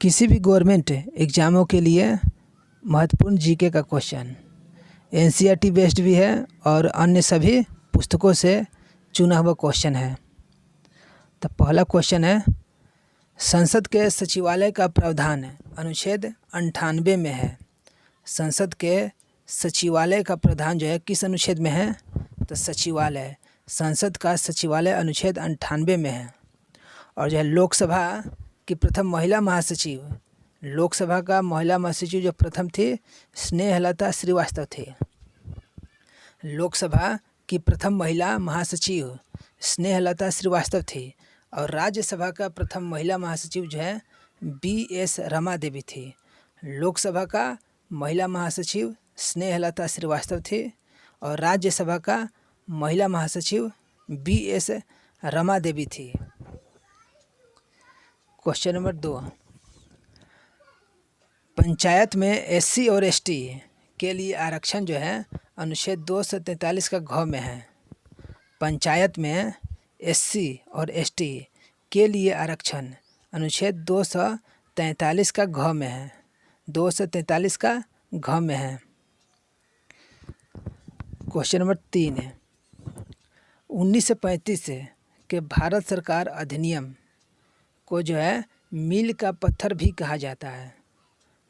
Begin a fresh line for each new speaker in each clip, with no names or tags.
किसी भी गवर्नमेंट एग्ज़ामों के लिए महत्वपूर्ण जीके का क्वेश्चन एनसीईआरटी बेस्ड भी है और अन्य सभी पुस्तकों से चुना हुआ क्वेश्चन है। तो पहला क्वेश्चन है, संसद के सचिवालय का प्रावधान अनुच्छेद 98 में है। संसद के सचिवालय का प्रावधान जो है किस अनुच्छेद में है? तो सचिवालय, संसद का सचिवालय अनुच्छेद 98 में है। और जो है लोकसभा की प्रथम महिला महासचिव, लोकसभा का महिला महासचिव जो प्रथम थी स्नेहलता श्रीवास्तव थी। लोकसभा की प्रथम महिला महासचिव स्नेहलता श्रीवास्तव थी। और राज्यसभा का प्रथम महिला महासचिव जो है BS रमा देवी थी। लोकसभा का महिला महासचिव स्नेहलता श्रीवास्तव थी और राज्यसभा का महिला महासचिव BS रमा देवी थी। क्वेश्चन नंबर 2, पंचायत में SC और ST के लिए आरक्षण जो है अनुच्छेद 243 का घ में है। पंचायत में SC और ST के लिए आरक्षण अनुच्छेद 243 का घ में है। 243 का घ में है। क्वेश्चन नंबर 3 है, 1935 के भारत सरकार अधिनियम को जो है मील का पत्थर भी कहा जाता है।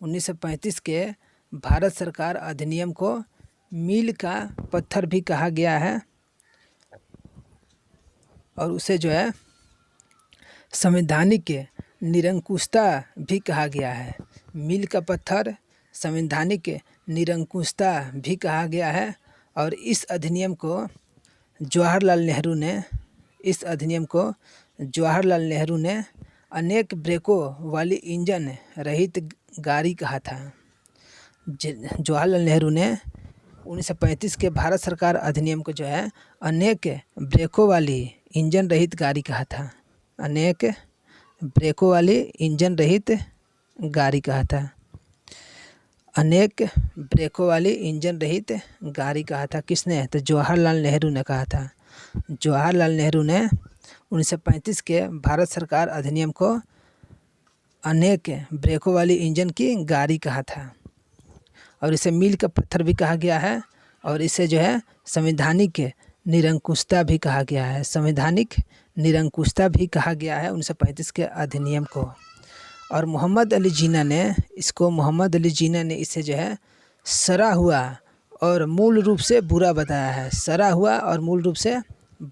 1935 के भारत सरकार अधिनियम को मील का पत्थर भी कहा गया है और उसे जो है संवैधानिक निरंकुशता भी कहा गया है। मील का पत्थर संवैधानिक निरंकुशता भी कहा गया है। और इस अधिनियम को जवाहरलाल नेहरू ने अनेक ब्रेकों वाली इंजन रहित गाड़ी कहा था। जवाहरलाल नेहरू ने 1935 के भारत सरकार अधिनियम को जो है अनेक ब्रेकों वाली इंजन रहित गाड़ी कहा था। अनेक ब्रेकों वाली इंजन रहित गाड़ी कहा था। अनेक ब्रेकों वाली इंजन रहित गाड़ी कहा था। किसने? तो जवाहरलाल नेहरू ने कहा था। जवाहरलाल नेहरू ने 1935 के भारत सरकार अधिनियम को अनेक ब्रेकों वाली इंजन की गाड़ी कहा था और इसे मील का पत्थर भी कहा गया है और इसे जो है संवैधानिक निरंकुशता भी कहा गया है। संवैधानिक निरंकुशता भी कहा गया है 1935 के अधिनियम को। और मोहम्मद अली जिन्ना ने इसे जो है सरा हुआ और मूल रूप से बुरा बताया है। सरा हुआ और मूल रूप से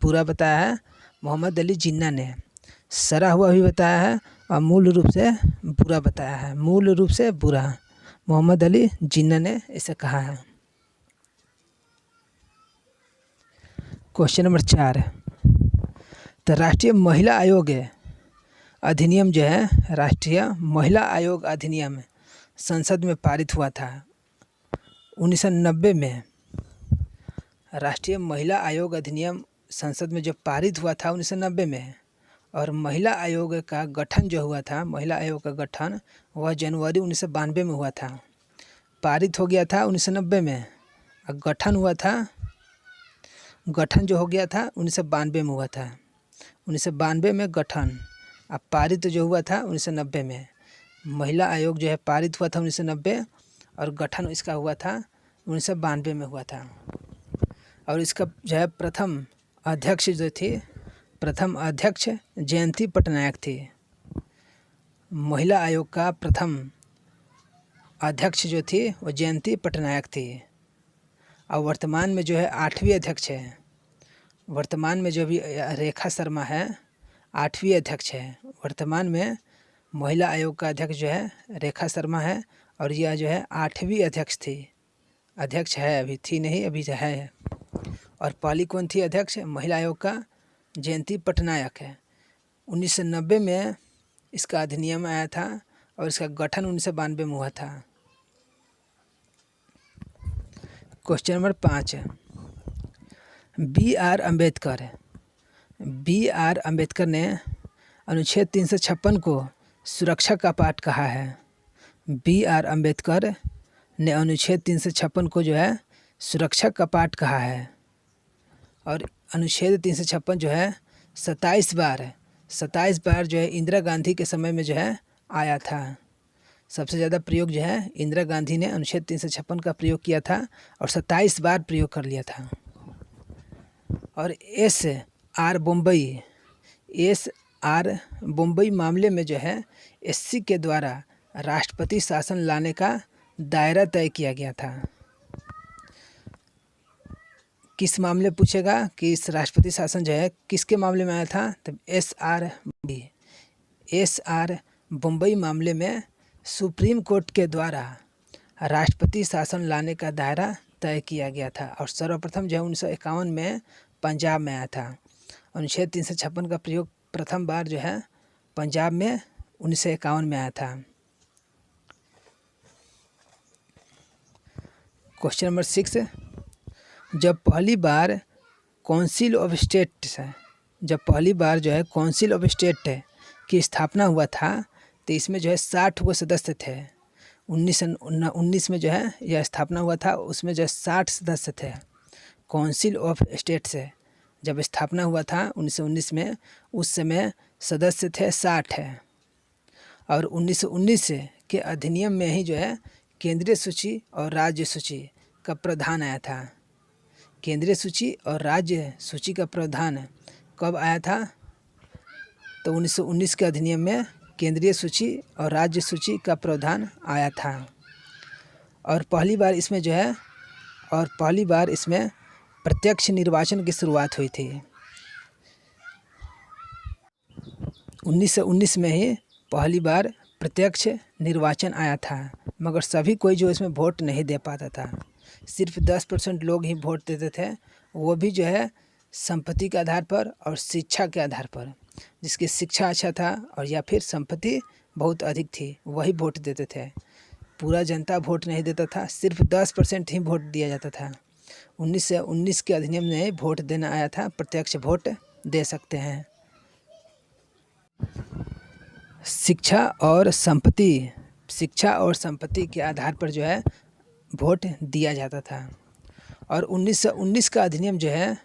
बुरा बताया है। मोहम्मद अली जिन्ना ने सरा हुआ भी बताया है और मूल रूप से बुरा बताया है। मूल रूप से बुरा मोहम्मद अली जिन्ना ने इसे कहा है। क्वेश्चन नंबर 4, तो राष्ट्रीय महिला आयोग अधिनियम जो है राष्ट्रीय महिला आयोग अधिनियम संसद में पारित हुआ था 1990 में। राष्ट्रीय महिला आयोग अधिनियम संसद में जो पारित हुआ था 1990 में। और महिला आयोग का गठन जो हुआ था, महिला आयोग का गठन वह जनवरी 1992 में हुआ था। पारित हो गया था 1990 में और गठन जो हो गया था 1992 में हुआ था। 1992 में गठन, अब पारित जो हुआ था 1990 में। महिला आयोग जो है पारित हुआ था 1990 और गठन इसका हुआ था 1992 में हुआ था। और इसका जो है प्रथम अध्यक्ष जयंती पटनायक थी। महिला आयोग का प्रथम अध्यक्ष जो थी वो जयंती पटनायक थी। और वर्तमान में जो है 8वीं अध्यक्ष है। वर्तमान में जो भी रेखा शर्मा है 8वीं अध्यक्ष है। वर्तमान में महिला आयोग का अध्यक्ष जो है रेखा शर्मा है और यह जो है 8वीं अध्यक्ष है। अभी थी नहीं, अभी है। और पहली कौन थी अध्यक्ष महिला आयोग का? जयंती पटनायक है। 1990 में इसका अधिनियम आया था और इसका गठन 1992 में हुआ था। Question number 5, B.R. अम्बेडकर ने अनुच्छेद 356 को सुरक्षा का पाठ कहा है। B.R. अम्बेडकर ने अनुच्छेद 356 को जो है सुरक्षा का पाठ कहा है। और अनुच्छेद 356 जो है 27 बार जो है इंदिरा गांधी के समय में जो है आया था। सबसे ज़्यादा प्रयोग जो है इंदिरा गांधी ने अनुच्छेद 356 का प्रयोग किया था और 27 बार प्रयोग कर लिया था। और एस आर बम्बई मामले में जो है एससी के द्वारा राष्ट्रपति शासन लाने का दायरा तय किया गया था। किस मामले पूछेगा कि इस राष्ट्रपति शासन जो है किसके मामले में आया था, तब एस आर बम्बई मामले में सुप्रीम कोर्ट के द्वारा राष्ट्रपति शासन लाने का दायरा तय किया गया था और सर्वप्रथम जो है 1951 में पंजाब में आया था। अनुच्छेद 356 का प्रयोग प्रथम बार जो है पंजाब में 1951 में आया था। क्वेश्चन नंबर 6, जब पहली बार काउंसिल ऑफ स्टेट की स्थापना हुआ था तो इसमें जो है 60 गो सदस्य थे। 1919 में जो है यह स्थापना हुआ था, उसमें जो है 60 सदस्य थे। काउंसिल ऑफ स्टेट से जब स्थापना हुआ था 1919 में, उस समय सदस्य थे 60 है। और 1919 के अधिनियम में ही जो है केंद्रीय सूची और राज्य सूची का प्रावधान आया था। केंद्रीय सूची और राज्य सूची का प्रावधान कब आया था, तो 1919 के अधिनियम में केंद्रीय सूची और राज्य सूची का प्रावधान आया था। और पहली बार इसमें प्रत्यक्ष निर्वाचन की शुरुआत हुई थी। 1919 में ही पहली बार प्रत्यक्ष निर्वाचन आया था, मगर सभी कोई जो इसमें वोट नहीं दे पाता था। सिर्फ 10% लोग ही वोट देते थे, वो भी जो है संपत्ति के आधार पर और शिक्षा के आधार पर। जिसकी शिक्षा अच्छा था और या फिर संपत्ति बहुत अधिक थी वही वोट देते थे। पूरा जनता वोट नहीं देता था, सिर्फ 10% ही वोट दिया जाता था। 1919 के अधिनियम में वोट देना आया था, प्रत्यक्ष वोट दे सकते हैं। शिक्षा और संपत्ति के आधार पर जो है वोट दिया जाता था। और 1919 का अधिनियम जो है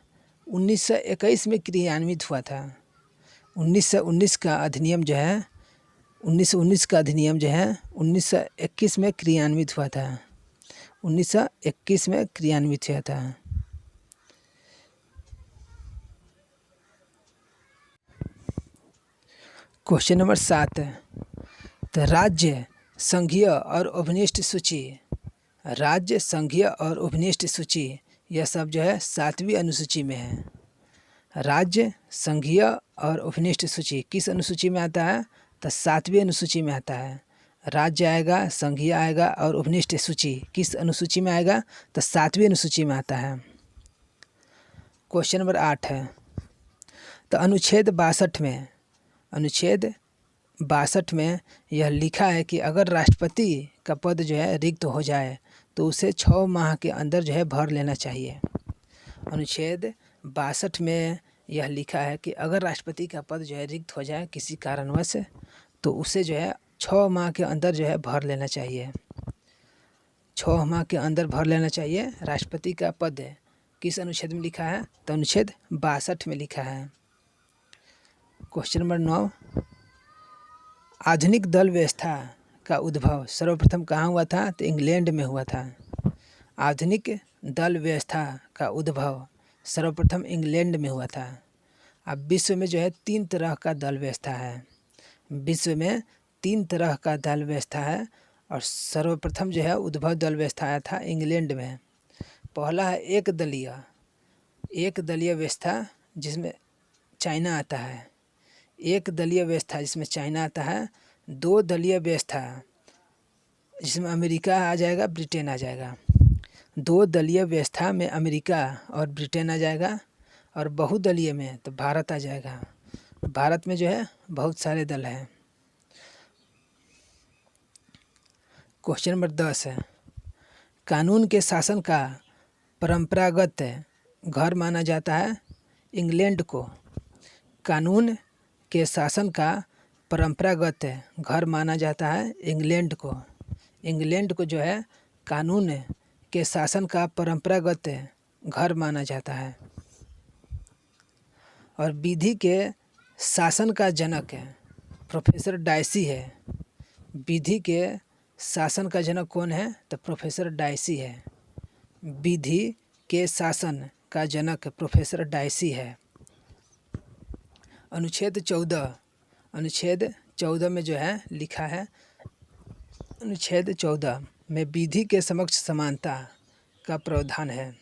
1921 में क्रियान्वित हुआ था। 1919 का अधिनियम जो है 1921 में क्रियान्वित हुआ था। 1921 में क्रियान्वित हुआ था। क्वेश्चन नंबर 7, तो राज्य संघीय और उपनिष्ठ सूची यह सब जो है 7वीं अनुसूची में है। राज्य संघीय और उपनिष्ठ सूची किस अनुसूची में आता है, तो 7वीं अनुसूची में आता है। राज्य आएगा, संघीय आएगा और उपनिष्ठ सूची किस अनुसूची में आएगा, तो 7वीं अनुसूची में आता है। क्वेश्चन नंबर 8 है, तो अनुच्छेद 62 में यह लिखा है कि अगर राष्ट्रपति का पद जो है रिक्त हो जाए तो उसे 6 माह के अंदर जो है भर लेना चाहिए। अनुच्छेद 62 में यह लिखा है कि अगर राष्ट्रपति का पद जो है रिक्त हो जाए किसी कारणवश, तो उसे जो है 6 माह के अंदर जो है भर लेना चाहिए। 6 माह के अंदर भर लेना चाहिए। राष्ट्रपति का पद किस अनुच्छेद में लिखा है, तो अनुच्छेद 62 में लिखा है। क्वेश्चन नंबर 9, आधुनिक दल व्यवस्था का उद्भव सर्वप्रथम कहाँ हुआ था, तो इंग्लैंड में हुआ था। आधुनिक दल व्यवस्था का उद्भव सर्वप्रथम इंग्लैंड में हुआ था। अब विश्व में जो है 3 तरह का दल व्यवस्था है। विश्व में 3 तरह का दल व्यवस्था है और सर्वप्रथम जो है उद्भव दल व्यवस्था आया था इंग्लैंड में। पहला है एक दलीय व्यवस्था जिसमें चाइना आता है। एक दलीय व्यवस्था जिसमें चाइना आता है। 2 दलीय व्यवस्था जिसमें अमेरिका आ जाएगा, ब्रिटेन आ जाएगा। 2 दलीय व्यवस्था में अमेरिका और ब्रिटेन आ जाएगा और बहुदलीय में तो भारत आ जाएगा। भारत में जो है बहुत सारे दल हैं। क्वेश्चन नंबर 10 है, कानून के शासन का परंपरागत घर माना जाता है इंग्लैंड को। कानून के शासन का परंपरागत घर माना जाता है इंग्लैंड को। इंग्लैंड को जो है कानून के शासन का परंपरागत घर माना जाता है। और विधि के शासन का जनक प्रोफेसर डायसी है। विधि के शासन का जनक कौन है? तो प्रोफेसर डायसी है। विधि के शासन का जनक प्रोफेसर डायसी है। अनुच्छेद 14 में जो है लिखा है, अनुच्छेद 14 में विधि के समक्ष समानता का प्रावधान है।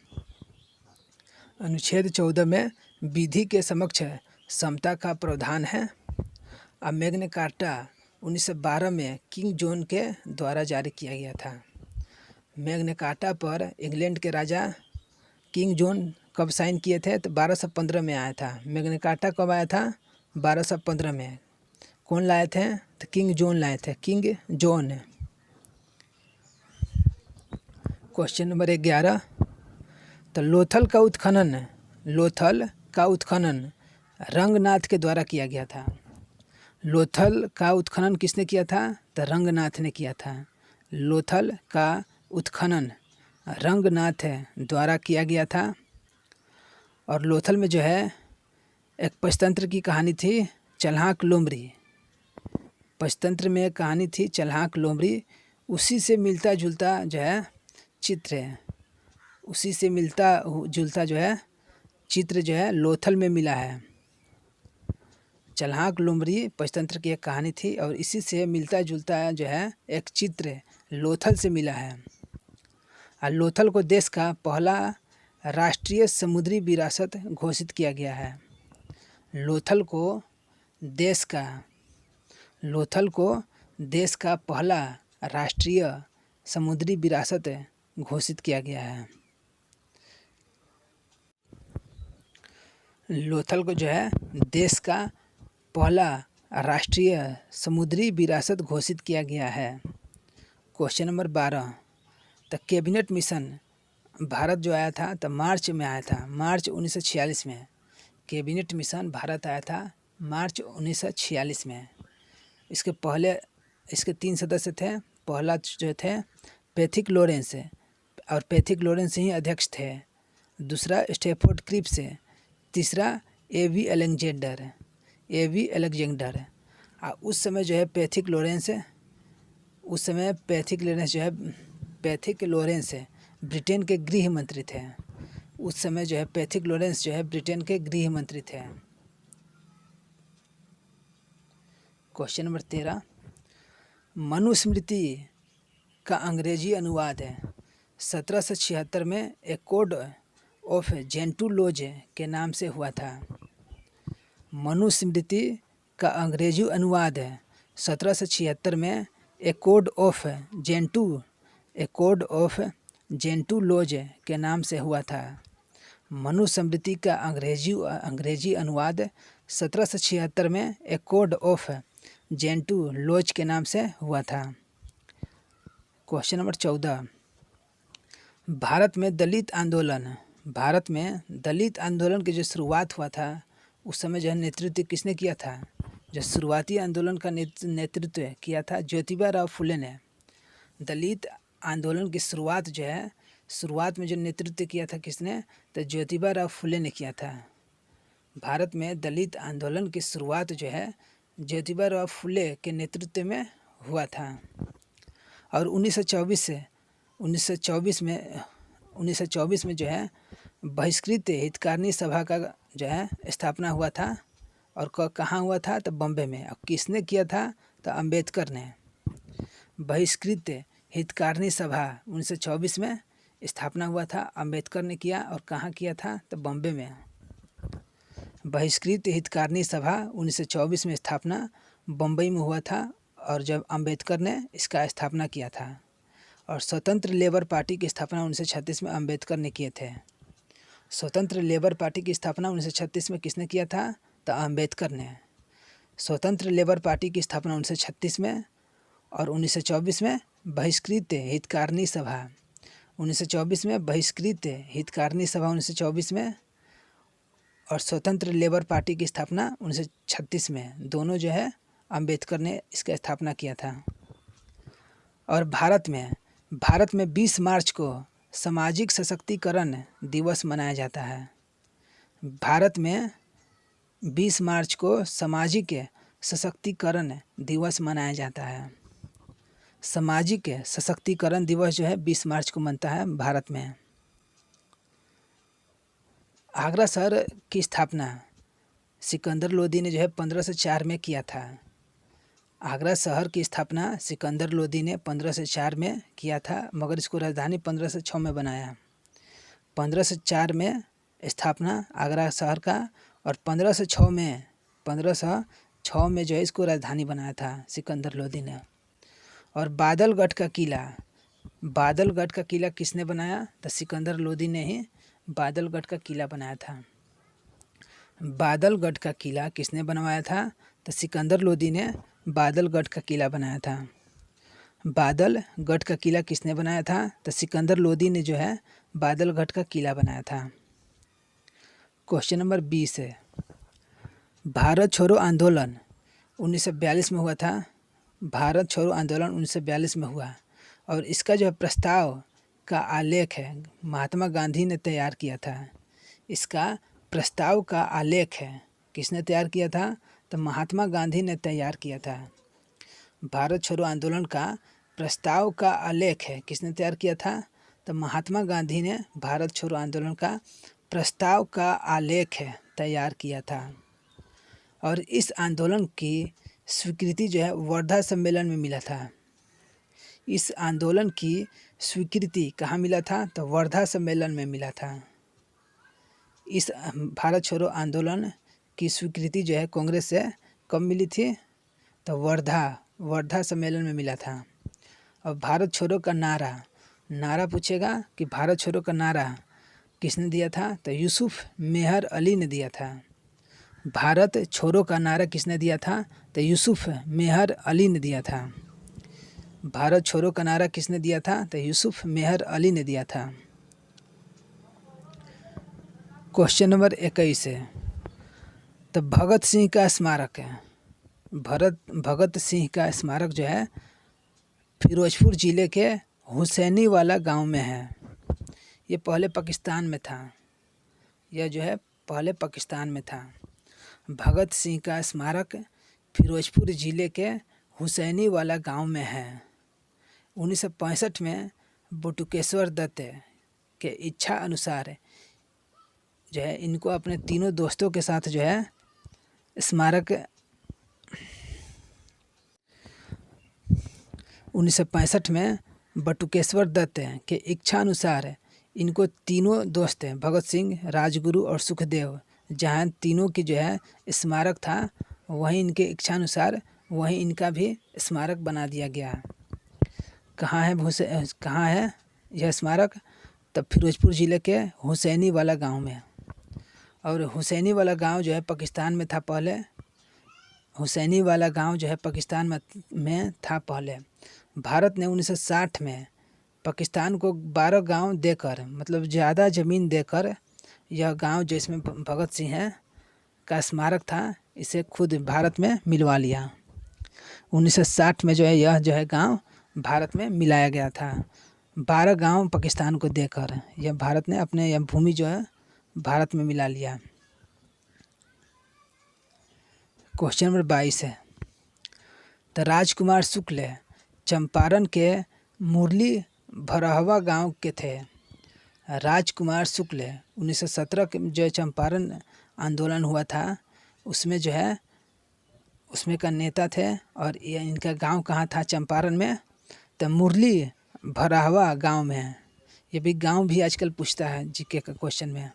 अनुच्छेद 14 में विधि के समक्ष समता का प्रावधान है। अब मैग्ना कार्टा 1912 में किंग जॉन के द्वारा जारी किया गया था। मैग्ना कार्टा पर इंग्लैंड के राजा किंग जॉन कब साइन किए थे? तो 1215 में आया था। मैग्ना कार्टा कब आया था? 1215 में। कौन लाए थे? तो किंग जॉन लाए थे, किंग जॉन। क्वेश्चन नंबर 11, तो लोथल का उत्खनन रंगनाथ के द्वारा किया गया था। लोथल का उत्खनन किसने किया था? तो रंगनाथ ने किया था। लोथल का उत्खनन रंगनाथ द्वारा किया गया था। और लोथल में जो है एक पंचतंत्र की कहानी थी, चल्हाक लोमड़ी। पंचतंत्र में एक कहानी थी चल्हाक लोमड़ी, उसी से मिलता जुलता जो है चित्र है, उसी से मिलता जुलता जो है चित्र जो है लोथल में मिला है। चल्हाक लोमड़ी पंचतंत्र की एक कहानी थी और इसी से मिलता जुलता जो है एक चित्र लोथल से मिला है। और लोथल को देश का पहला राष्ट्रीय समुद्री विरासत घोषित किया गया है। लोथल को देश का पहला राष्ट्रीय समुद्री विरासत घोषित किया गया है। लोथल को जो है देश का पहला राष्ट्रीय समुद्री विरासत घोषित किया गया है। क्वेश्चन नंबर 12, तो कैबिनेट मिशन भारत जो आया था तो मार्च में आया था, मार्च 1946 में। कैबिनेट मिशन भारत आया था मार्च 1946 में। इसके पहले इसके 3 सदस्य थे। पहला जो थे पैथिक लॉरेंस, और पैथिक लॉरेंस ही अध्यक्ष थे। दूसरा स्टैफोर्ड क्रिप्स, तीसरा एवी अलेक्जेंडर। उस समय जो है पैथिक लॉरेंस ब्रिटेन के गृह मंत्री थे। उस समय जो है पैथिक लॉरेंस जो है ब्रिटेन के गृह मंत्री थे। क्वेश्चन नंबर 13, मनुस्मृति का अंग्रेजी अनुवाद है 1776 में ए कोड ऑफ जेंटू लॉज के नाम से हुआ था। मनुस्मृति का अंग्रेजी अनुवाद है 1776 में ए कोड ऑफ जेंटू लॉज के नाम से हुआ था। मनुस्मृति का अंग्रेजी अनुवाद 1776 में ए कोड ऑफ जेंटू लॉज के नाम से हुआ था। क्वेश्चन नंबर 14, भारत में दलित आंदोलन की जो शुरुआत हुआ था उस समय जो है नेतृत्व किसने किया था? जो शुरुआती आंदोलन का नेतृत्व किया था ज्योतिबा राव फुले ने। दलित आंदोलन की शुरुआत में जो नेतृत्व किया था किसने? तो ज्योतिबा राव फुले ने किया था। भारत में दलित आंदोलन की शुरुआत जो है ज्योतिबा राव फुले के नेतृत्व में हुआ था। और 1924 में जो है बहिष्कृत हितकारिणी सभा का जो है स्थापना हुआ था। और कहाँ हुआ था? तो बॉम्बे में। और किसने किया था? तो अंबेडकर ने। बहिष्कृत हितकारिणी सभा 1924 में स्थापना हुआ था, अंबेडकर ने किया। और कहाँ किया था? तो बॉम्बे में। बहिष्कृत हितकारिणी सभा 1924 में स्थापना बम्बई में हुआ था, और जब अंबेडकर ने इसका स्थापना किया था। और स्वतंत्र लेबर पार्टी की स्थापना 1936 में अंबेडकर ने किए थे। स्वतंत्र लेबर पार्टी की स्थापना 1936 में किसने किया था? तो अंबेडकर ने। स्वतंत्र लेबर पार्टी की स्थापना 1936 में, और 1924 में बहिष्कृत हितकारिणी सभा 1924 में, बहिष्कृत हितकारिणी सभा 1924 में, और स्वतंत्र लेबर पार्टी की स्थापना 1936 में। दोनों जो है अंबेडकर ने इसका स्थापना किया था। और भारत में 20 मार्च को सामाजिक सशक्तिकरण दिवस मनाया जाता है। भारत में 20 मार्च को सामाजिक सशक्तिकरण दिवस मनाया जाता है। सामाजिक सशक्तिकरण दिवस जो है 20 मार्च को मनता है भारत में। आगरा शहर की स्थापना सिकंदर लोदी ने जो है 1504 में किया था। आगरा शहर की स्थापना सिकंदर लोदी ने 1504 में किया था, मगर इसको राजधानी 1506 में बनाया। 1504 में स्थापना आगरा शहर का और 1506 में जो है इसको राजधानी बनाया था सिकंदर लोदी ने। और बादलगढ़ का किला किसने बनाया? तो सिकंदर लोदी ने ही बादलगढ़ का किला बनाया था। बादलगढ़ का किला किसने बनवाया था? तो सिकंदर लोदी ने बादलगढ़ का किला बनाया था। बादलगढ़ का किला किसने बनाया था? तो सिकंदर लोदी ने जो है बादलगढ़ का किला बनाया था। क्वेश्चन नंबर 20 है, भारत छोड़ो आंदोलन 1942 में हुआ था। भारत छोड़ो आंदोलन 1942 में हुआ और इसका जो है प्रस्ताव का आलेख है महात्मा गांधी ने तैयार किया था। इसका प्रस्ताव का आलेख है किसने तैयार किया था? तो महात्मा गांधी ने तैयार किया था। भारत छोड़ो आंदोलन का प्रस्ताव का आलेख है किसने तैयार किया था? तो महात्मा गांधी ने भारत छोड़ो आंदोलन का प्रस्ताव का आलेख है तैयार किया था। और इस आंदोलन की स्वीकृति जो है वर्धा सम्मेलन में मिला था। इस आंदोलन की स्वीकृति कहाँ मिला था? तो वर्धा सम्मेलन में मिला था। इस भारत छोड़ो आंदोलन की स्वीकृति जो है कांग्रेस से कब मिली थी? तो वर्धा सम्मेलन में मिला था। और भारत छोड़ो का नारा पूछेगा कि भारत छोड़ो का नारा किसने दिया था? तो यूसुफ मेहर अली ने दिया था। भारत छोड़ो का नारा किसने दिया था? तो यूसुफ मेहर अली ने दिया था। भारत छोड़ो का नारा किसने दिया था? तो यूसुफ मेहर अली ने दिया था। क्वेश्चन नंबर 21 है, तो भगत सिंह का स्मारक है। भगत सिंह का स्मारक जो है फिरोजपुर जिले के हुसैनी वाला गांव में है। ये पहले पाकिस्तान में था। यह जो है पहले पाकिस्तान में था। भगत सिंह का स्मारक फिरोजपुर जिले के हुसैनी वाला गांव में है। 1965 में बटुकेश्वर दत्त के इच्छा अनुसार जो है इनको अपने तीनों दोस्तों के साथ जो है स्मारक 1965 में बटुकेश्वर दत्त के इच्छा अनुसार इनको तीनों दोस्त हैं भगत सिंह, राजगुरु और सुखदेव, जहाँ तीनों की जो है स्मारक था वहीं इनके इच्छा अनुसार वहीं इनका भी स्मारक बना दिया गया। कहाँ है यह स्मारक? तब फिरोजपुर ज़िले के हुसैनी वाला गांव में। और हुसैनी वाला गांव जो है पाकिस्तान में था पहले। हुसैनी वाला गांव जो है पाकिस्तान में था पहले। भारत ने 1960 में पाकिस्तान को 12 गांव देकर, मतलब ज़्यादा ज़मीन देकर, यह गांव जिसमें भगत सिंह का स्मारक था इसे खुद भारत में मिलवा लिया। 1960 में जो है यह जो है गांव भारत में मिलाया गया था। 12 गांव पाकिस्तान को देकर यह भारत ने अपने यह भूमि जो है भारत में मिला लिया। क्वेश्चन नंबर 22 है, तो राजकुमार शुक्ल चंपारण के मुरली भरहवा गांव के थे। राजकुमार शुक्ल 1917 के जो चंपारण आंदोलन हुआ था उसमें जो है उसमें का नेता थे। और ये इनका गांव कहाँ था चंपारण में? तो मुरली भरहवा गांव में। ये भी गांव भी आजकल पूछता है जीके का क्वेश्चन में।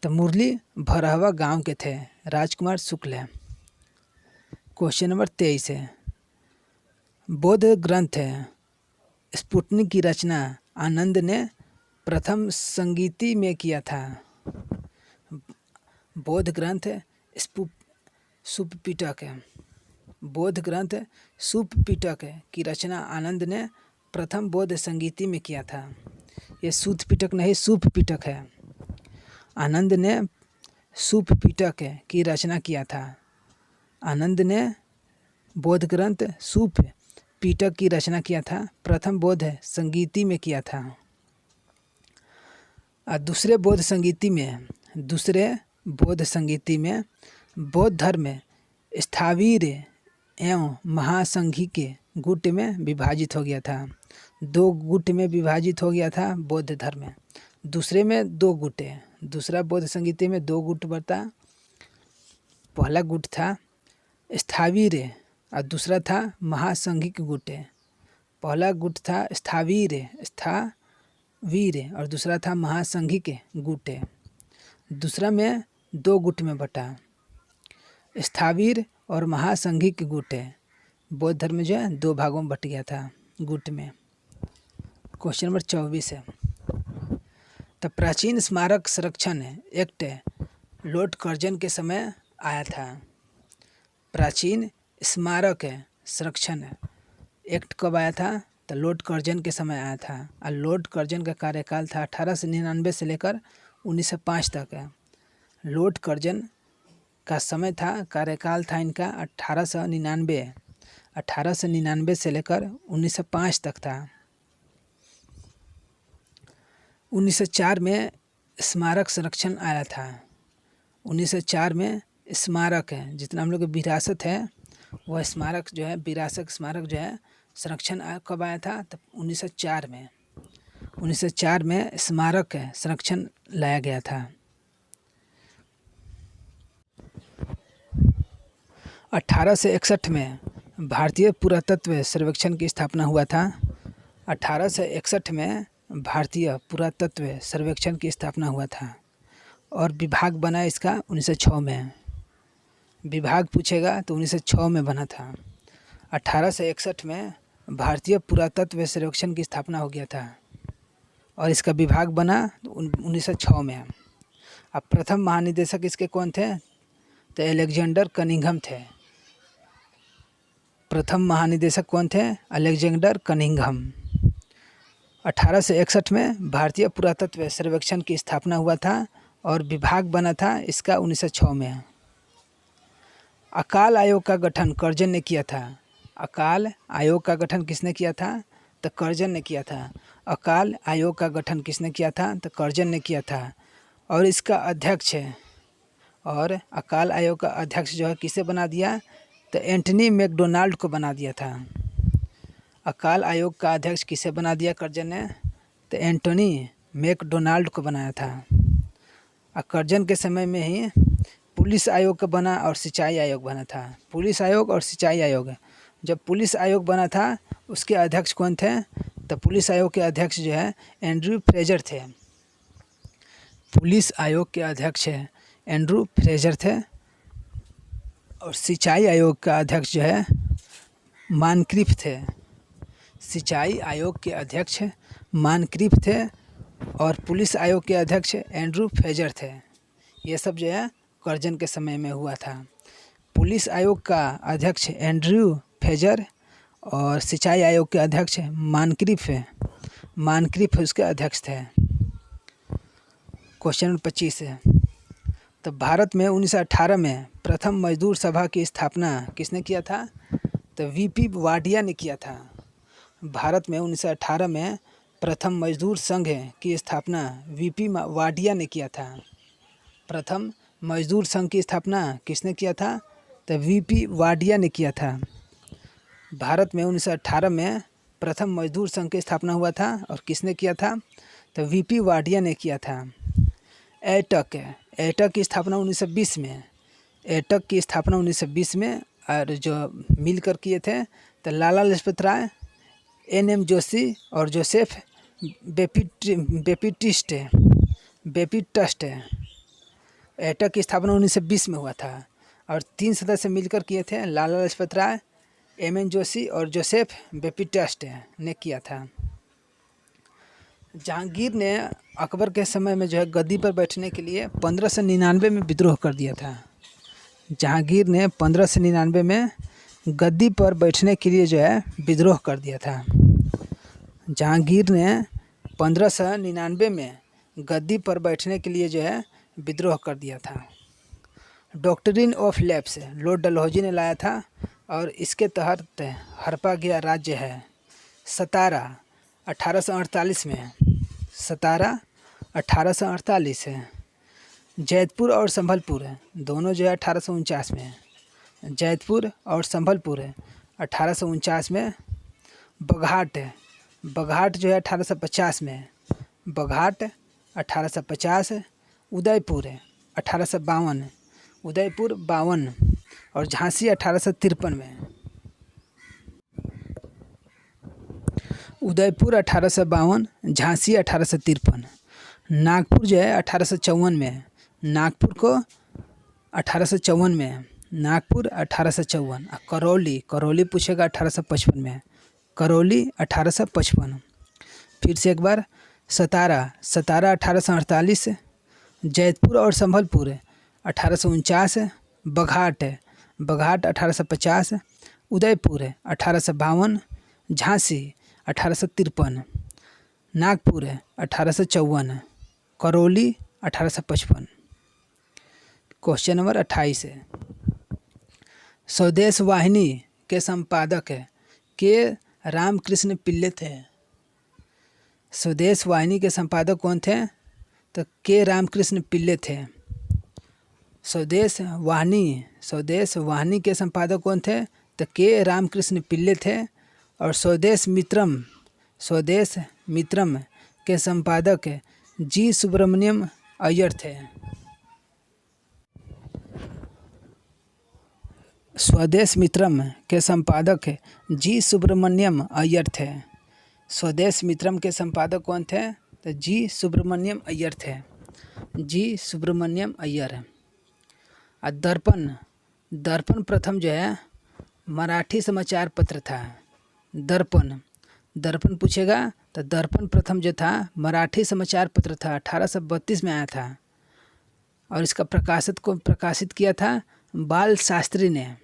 तो मुरली भरहवा गांव के थे राजकुमार शुक्ल। क्वेश्चन नंबर 23 है, बौद्ध ग्रंथ स्पुतनिक की रचना आनंद ने प्रथम संगीति में किया था। बौद्ध ग्रंथ सुप्पिटक की रचना आनंद ने प्रथम बौद्ध संगीति में किया था। ये सुप्पिटक नहीं सुप्पिटक है। आनंद ने सुप्पिटक की रचना किया था। आनंद ने बौद्ध ग्रंथ सुप्पिटक की रचना किया था, प्रथम बौद्ध संगीति में किया था। दूसरे बौद्ध संगीति में बौद्ध धर्म स्थावीर एवं महासंघी के गुट में विभाजित हो गया था। 2 गुट में विभाजित हो गया था बौद्ध धर्म। दूसरे में 2 गुट है। दूसरा बौद्ध संगीति में 2 गुट बता। पहला गुट था स्थावीर और दूसरा था महासंघिक गुट। पहला गुट था स्थावीर और दूसरा था महासंघिक गुट। दूसरा में 2 गुट में बटा, स्थावीर और महासंघिक गुट। बौद्ध धर्म में जो है 2 भागों में बट गया था गुट में। क्वेश्चन नंबर 24 है। तो प्राचीन स्मारक संरक्षण एक्ट लॉर्ड कर्जन के समय आया था। प्राचीन स्मारक संरक्षण एक्ट कब आया था? तो लॉर्ड कर्जन के समय आया था। और लॉर्ड कर्जन का कार्यकाल था 1899 से लेकर 1905 तक। लॉर्ड कर्जन का समय था, कार्यकाल था इनका 1899 से लेकर 1905 तक था। 1904 में स्मारक संरक्षण आया था। 1904 में स्मारक है, जितना हम लोग की विरासत है वह स्मारक जो है, विरासत स्मारक जो है संरक्षण कब आया था? तब 1904 में। 1904 में स्मारक संरक्षण लाया गया था। 1861 में भारतीय पुरातत्व सर्वेक्षण की स्थापना हुआ था। 1861 में भारतीय पुरातत्व सर्वेक्षण की स्थापना हुआ था और विभाग बना इसका 1906 में। विभाग पूछेगा तो 1906 में बना था। 1861 में भारतीय पुरातत्व सर्वेक्षण की स्थापना हो गया था और इसका विभाग बना 1906 में। अब प्रथम महानिदेशक इसके कौन थे? तो अलेक्जेंडर कनिंघम थे। प्रथम महानिदेशक कौन थे? Alexander Cunningham. 1861 में भारतीय पुरातत्व सर्वेक्षण की स्थापना हुआ था और विभाग बना था इसका 1906 में। अकाल आयोग का गठन कर्जन ने किया था। अकाल आयोग का गठन किसने किया था? तो कर्जन ने किया था। अकाल आयोग का गठन किसने किया था? तो कर्जन ने किया था। और इसका अध्यक्ष और अकाल आयोग का अध्यक्ष जो है किसे बना दिया? तो एंटनी मैकडोनाल्ड को बना दिया था। अकाल आयोग का अध्यक्ष किसे बना दिया कर्जन ने? तो एंटनी मैकडोनाल्ड को बनाया था। कर्जन के समय में ही पुलिस आयोग का बना और सिंचाई आयोग बना था। पुलिस आयोग और सिंचाई आयोग। जब पुलिस आयोग बना था उसके अध्यक्ष कौन थे? तो पुलिस आयोग के अध्यक्ष जो है एंड्रयू फ्रेजर थे। पुलिस आयोग के अध्यक्ष एंड्रयू फ्रेजर थे और सिंचाई आयोग का अध्यक्ष जो है मानक्रिफ थे। सिंचाई आयोग के अध्यक्ष मानक्रिफ थे और पुलिस आयोग के अध्यक्ष एंड्रयू फ्रेजर थे। ये सब जो है कर्जन के समय में हुआ था। पुलिस आयोग का अध्यक्ष एंड्रयू फ्रेजर और सिंचाई आयोग के अध्यक्ष मानक्रिफ उसके अध्यक्ष थे। क्वेश्चन नंबर 25 है। तो भारत में 1918 में प्रथम मजदूर सभा की स्थापना किसने किया था? तो वीपी वाडिया ने किया था। भारत में 1918 में प्रथम मजदूर संघ की स्थापना वीपी वाडिया ने किया था। प्रथम मजदूर संघ की स्थापना किसने किया था? तो वीपी वाडिया ने किया था। भारत में 1918 में प्रथम मजदूर संघ की स्थापना हुआ था और किसने किया था? तो वीपी वाडिया ने किया था। एटक की स्थापना 1920 में। एटक की स्थापना 1920 में और जो मिलकर किए थे तो लाला लजपत राय, एनएम जोशी और जोसेफ बेपिटिस्ट। एटक की स्थापना 1920 में हुआ था और 3 सदस्य मिलकर किए थे, लाला लजपत राय, एमएन जोशी और जोसेफ बेपिटिस्ट ने किया था। जहांगीर ने अकबर के समय में जो है गद्दी पर बैठने के लिए 1599 में विद्रोह कर दिया था। जहांगीर ने 1599 में गद्दी पर बैठने के लिए जो है विद्रोह कर दिया था। जहांगीर ने 1599 में गद्दी पर बैठने के लिए जो है विद्रोह कर दिया था। Doctrine of lapse Lord Dalhousie ने लाया था और इसके तहत हड़पा गया राज्य है सतारा 1848 में। सतारा 1848 है। जैतपुर और संभलपुर दोनों जो है 1849 में। जैतपुर और संभलपुर 1849 में। बघाट, बघाट जो है 1850 में। बघाट 1850। उदयपुर 1852, उदयपुर 52। और झांसी 1853 में। उदयपुर 1852, झांसी 1853। नागपुर जो है 1854 में। नागपुर को 1854 में। नागपुर 1854। करौली, करौली पूछेगा 1855 में। करौली 1855। फिर से एक बार सतारा, सतारा 1848। जैतपुर और संभलपुर 1849। बघाट, बघाट 1850। उदयपुर 1852। झांसी 1853। नागपुर 1854। करौली 1855। क्वेश्चन नंबर 28 है। स्वदेश वाहिनी के संपादक के रामकृष्ण पिल्ले थे। स्वदेश वाहिनी के संपादक कौन थे? तो के रामकृष्ण पिल्ले थे। स्वदेश वाहिनी के संपादक कौन थे? तो के रामकृष्ण पिल्ले थे। और स्वदेश मित्रम के संपादक जी सुब्रमण्यम अय्यर थे। स्वदेश मित्रम के संपादक जी सुब्रमण्यम अय्यर थे। स्वदेश मित्रम के संपादक कौन थे? तो जी सुब्रमण्यम अय्यर थे। जी सुब्रमण्यम अय्यर। दर्पण, दर्पण प्रथम जो है मराठी समाचार पत्र था। दर्पण, दर्पण पूछेगा तो दर्पण प्रथम जो था मराठी समाचार पत्र था। 1832 में आया था। और इसका प्रकाशित किया था बाल शास्त्री ने।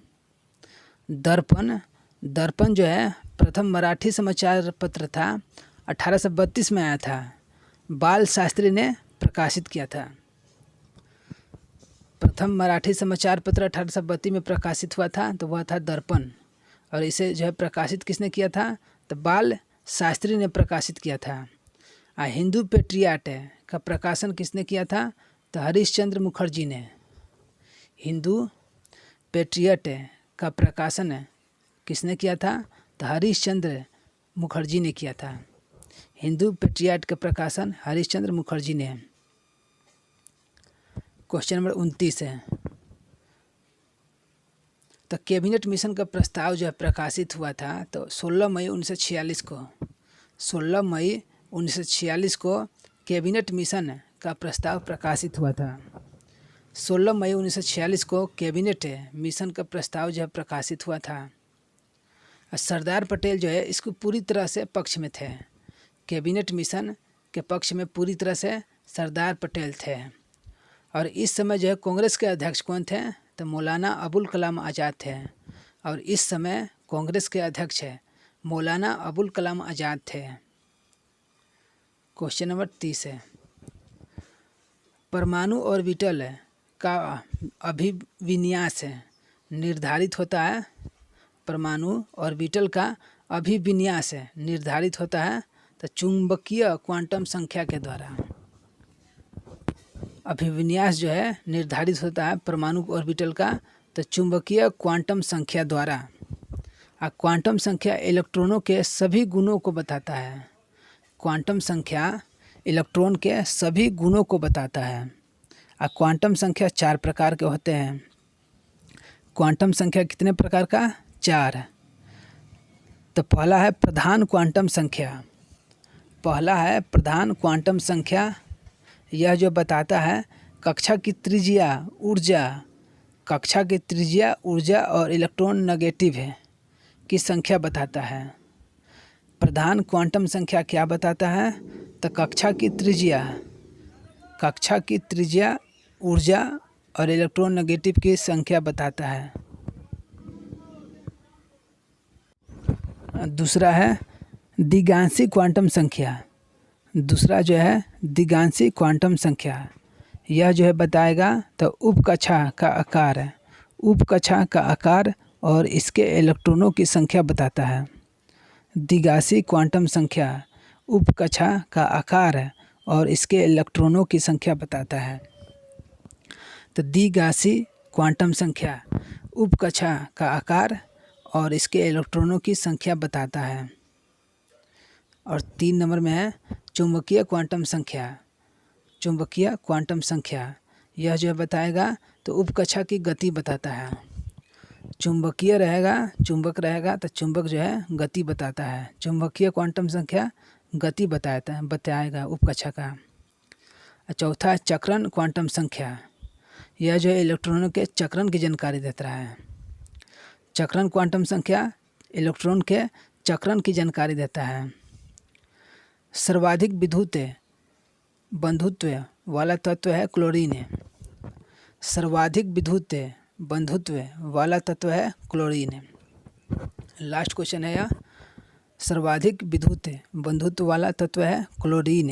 दर्पण, दर्पण जो है प्रथम मराठी समाचार पत्र था। 1832 में आया था। बाल शास्त्री ने प्रकाशित किया था। प्रथम मराठी समाचार पत्र 1832 में प्रकाशित हुआ था, तो वह था दर्पण। और इसे जो है प्रकाशित किसने किया था? तो बाल शास्त्री ने प्रकाशित किया था। हिंदू पेट्रियाट का प्रकाशन किसने किया था? तो हरीशचंद्र मुखर्जी ने। हिंदू पेट्रियट का प्रकाशन किसने किया था? तो हरीशचंद्र मुखर्जी ने किया था। हिंदू पेट्रियट का प्रकाशन हरीशचंद्र मुखर्जी ने। क्वेश्चन नंबर 29 है। तो कैबिनेट मिशन का प्रस्ताव जो है प्रकाशित हुआ था तो 16 मई 1946 को। 16 मई 1946 को कैबिनेट मिशन का प्रस्ताव प्रकाशित हुआ था। 16 मई 1946 को कैबिनेट मिशन का प्रस्ताव जो है प्रकाशित हुआ था। सरदार पटेल जो है इसको पूरी तरह से पक्ष में थे। कैबिनेट मिशन के पक्ष में पूरी तरह से सरदार पटेल थे। और इस समय जो है कांग्रेस के अध्यक्ष कौन थे? तो मौलाना अबुल कलाम आज़ाद थे। और इस समय कांग्रेस के अध्यक्ष मौलाना अबुल कलाम आज़ाद थे। क्वेश्चन नंबर 30 है। परमाणु ऑर्बिटल का अभिविन्यास निर्धारित होता है। परमाणु ऑर्बिटल का अभिविन्यास निर्धारित होता है तो चुंबकीय क्वांटम संख्या के द्वारा। अभिविन्यास जो है निर्धारित होता है परमाणु ऑर्बिटल का तो चुंबकीय क्वांटम संख्या द्वारा। क्वांटम संख्या इलेक्ट्रॉनों के सभी गुणों को बताता है। क्वांटम संख्या इलेक्ट्रॉन के सभी गुणों को बताता है। क्वांटम संख्या 4 प्रकार के होते हैं। क्वांटम संख्या कितने प्रकार का? 4। तो पहला है प्रधान क्वांटम संख्या। पहला है प्रधान क्वांटम संख्या। यह जो बताता है कक्षा की त्रिज्या, ऊर्जा, कक्षा की त्रिज्या, ऊर्जा और इलेक्ट्रॉन नेगेटिव है की संख्या बताता है। प्रधान क्वांटम संख्या क्या बताता है? तो कक्षा की त्रिज्या, ऊर्जा और इलेक्ट्रॉन नेगेटिव की संख्या बताता है। दूसरा है दिगांशी क्वांटम संख्या। दूसरा जो है दिगांशी क्वांटम संख्या। यह जो है बताएगा तो उपकक्षा का आकार और इसके इलेक्ट्रॉनों की संख्या बताता है। दिगांशी क्वांटम संख्या उपकक्षा का आकार और इसके इलेक्ट्रॉनों की संख्या बताता है। तो द्विगांशी क्वांटम संख्या उपकक्षा का आकार और इसके इलेक्ट्रॉनों की संख्या बताता है। और 3 नंबर में है चुंबकीय क्वांटम संख्या। चुंबकीय क्वांटम संख्या यह जो है बताएगा तो उपकक्षा की गति बताता है। चुंबकीय रहेगा, चुंबक रहेगा तो चुंबक जो है गति बताता है। चुंबकीय क्वांटम संख्या गति बताएगा उपकक्षा का। चौथा चक्रण क्वांटम संख्या, यह जो है इलेक्ट्रॉनों के चक्रण की जानकारी देता है। चक्रण क्वांटम संख्या इलेक्ट्रॉन के चक्रण की जानकारी देता है। सर्वाधिक विद्युत बंधुत्व वाला तत्व है क्लोरीन। सर्वाधिक विद्युत बंधुत्व वाला तत्व है क्लोरीन। लास्ट क्वेश्चन है यह, सर्वाधिक विद्युत बंधुत्व वाला तत्व है क्लोरीन।